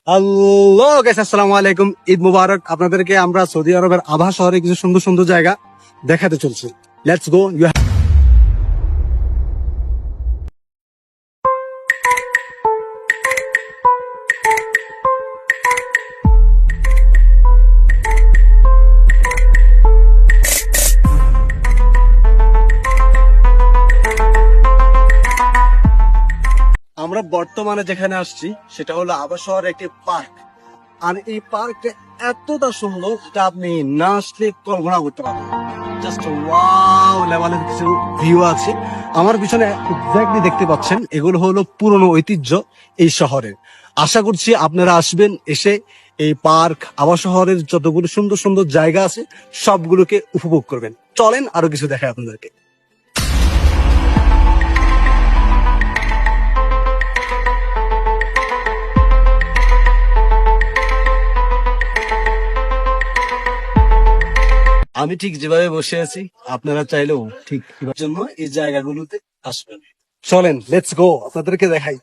Hello guys, আসসালামু আলাইকুম। ঈদ মুবারক। আপনাদেরকে আমরা সৌদি আরবের আভা শহরে কিছু সুন্দর সুন্দর জায়গা দেখাতে চলছি। Let's go. আমরা বর্তমানে যেখানে আসছি সেটা হলো আভা শহরের একটি পার্ক। আর এই পার্কটা এতটা সুন্দর যেটা আপনি না আসলে কল্পনা করতে পারবেন। জাস্ট ওয়াও লেভেলের কিছু ভিউ আছে। আমার পিছনে এক্স্যাক্টলি দেখতে পাচ্ছেন, এগুলো হলো পুরনো ঐতিহ্য এই শহরের। আশা করছি আপনারা আসবেন, এসে এই পার্ক আভা শহরের যতগুলো সুন্দর সুন্দর জায়গা আছে সবগুলোকে উপভোগ করবেন। চলেন আরো কিছু দেখায় আপনাদেরকে। আমি ঠিক যেভাবে বসে আছি আপনারা চাইলেও ঠিক জন্য এই জায়গাগুলোতে আসবেন। চলেন লেটস গো, আপনাদেরকে দেখাই।